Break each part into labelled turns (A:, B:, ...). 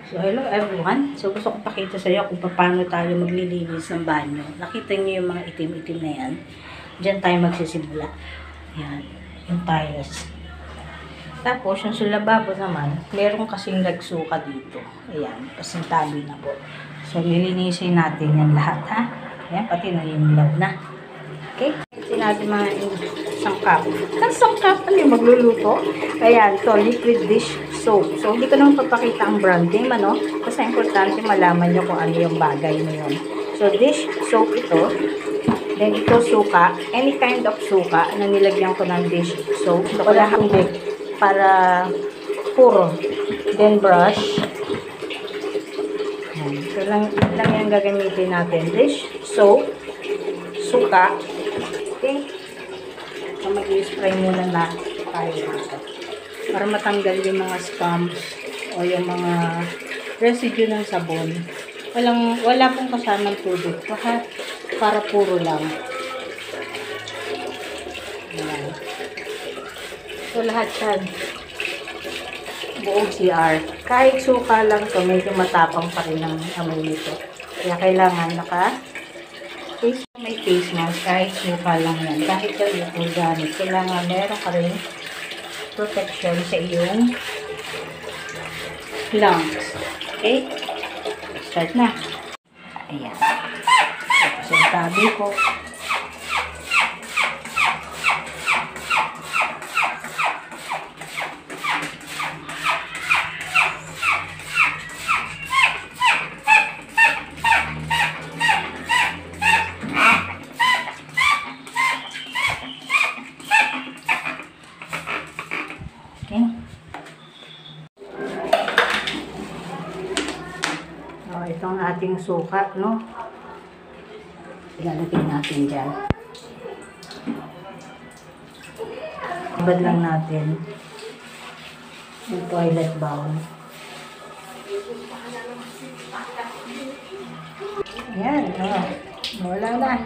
A: So, hello everyone. So, gusto ko pakita sa iyo kung paano tayo maglilinis ng banyo. Nakita niyo yung mga itim-itim na yan. Diyan tayo magsisimula. Ayan, yung tiles. Tapos, yung sa lababo naman, meron kasing nagsuka dito. Ayan, pasintabi na po. So, lilinisin natin yan lahat, ha? Ayan, pati naninilaw na. Okay? Sinabi mga sangkap. Ang sangkap, ano yung magluluto? Ayan, to liquid dish soap. So, hindi ko naman papakita ang brand name, ano? Kasi importante malaman nyo kung ano yung bagay na yun. So, dish soap ito. Then, ito suka. Any kind of suka na nilagyan ko ng dish soap. So, wala hambig para puro. Then, brush. Ayan. So, lang yung gagamitin natin. Dish soap. Suka. Okay? So, mag-i-spray muna na tayo dito. Para matanggal yung mga scums o yung mga residue ng sabon. Wala pong kasamang tubig. Para puro lang. Ayan. So, lahat yan. Buong CR. Kahit suka lang to, medyo matapang pa rin ang amoy nito. Kaya kailangan may face mask, kahit suka lang yan. Kahit yung organic, kailangan meron ka rin protection sa iyong lungs. Okay? Start na. Ayan. Tapos yung tabi ko. Okay. Oh, ito ang ating suka, no? Ilalagay natin dyan. Ibad lang natin yung toilet bowl. Ayan, oh. Wala na.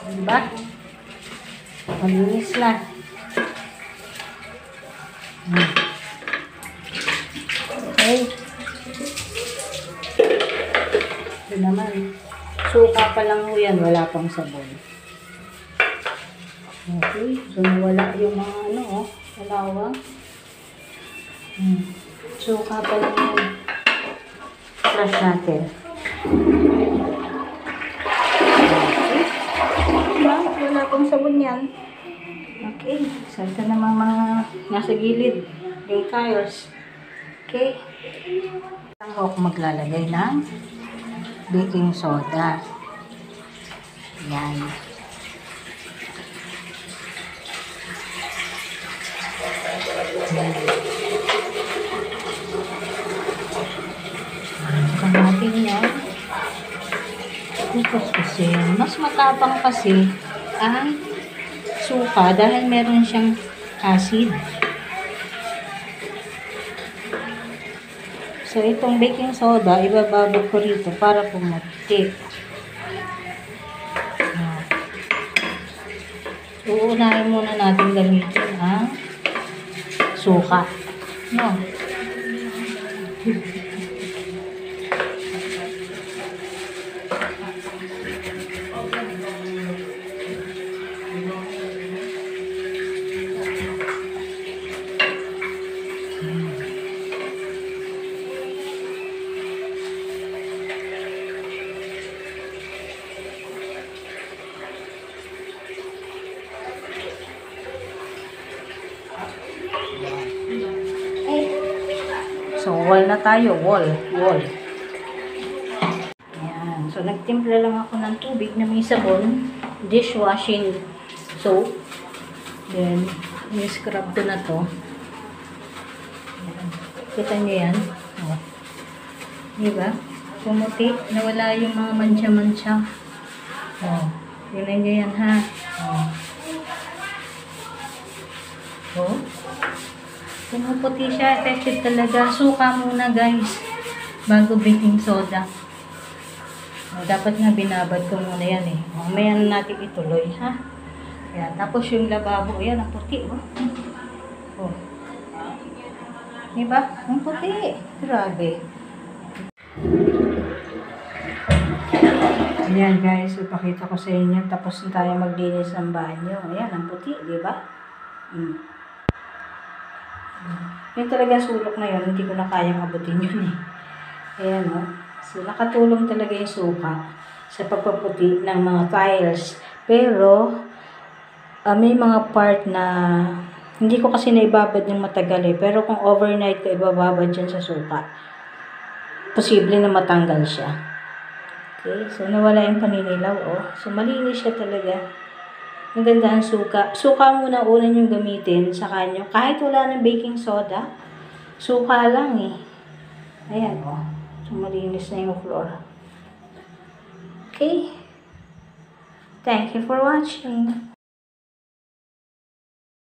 A: Diba? Malinis na. Okay. Ito naman. Suka pa lang ho yan. Wala pang sabon. Okay. So, nawala yung mga kalawang. Suka pa lang yan. Flush natin. Okay. Wala pang sabon yan. Okay. So, ito namang mga nasa gilid. Yung tiles. Okay. Ako maglalagay ng baking soda. Yan. Natin yan. Tapos kasi, mas matapang kasi ang suka dahil meron siyang acid. So, itong baking soda, ibababad ko rito para pumuti. So, uunahin muna natin gamitin ang suka. No? So, wall na tayo. Wall. Ayan. So, nagtimpla lang ako ng tubig na may sabon. Dishwashing soap. Then, may scrub ko na to. Ayan. Kita nyo yan. Oh. Diba? Pumuti. Nawala yung mga mancha-mancha. Oh. Tingnan nyo yan, ha? Oh. Oh. Pumuputi siya, effective talaga. Suka muna guys, bago baking soda. Dapat nga binabad ko muna yan eh. Mamaya na natin ituloy, ha? Yan. Tapos yung lababo, yan ang puti, oh. Oh. Diba? Ang puti. Grabe. Ayan guys, ipakita ko sa inyo. Tapos na tayo maglinis ng banyo. Ayan, ang puti, diba? Yung talagang sulok na yun, hindi ko na kayang abutin yun eh. Ayan o. So, nakatulong talaga yung suka sa pagpaputi ng mga tiles. Pero, may mga part na hindi ko kasi naibabad yung matagal eh. Pero kung overnight ko ibababad dyan sa suka, posible na matanggal siya. Okay, so nawala yung paninilaw oh. So, malinis siya talaga. Maganda ang suka. Suka muna una yung gamitin sa kanyo. Kahit wala ng baking soda, suka lang eh. Ayan o. So, malinis na yung floor. Okay? Thank you for watching.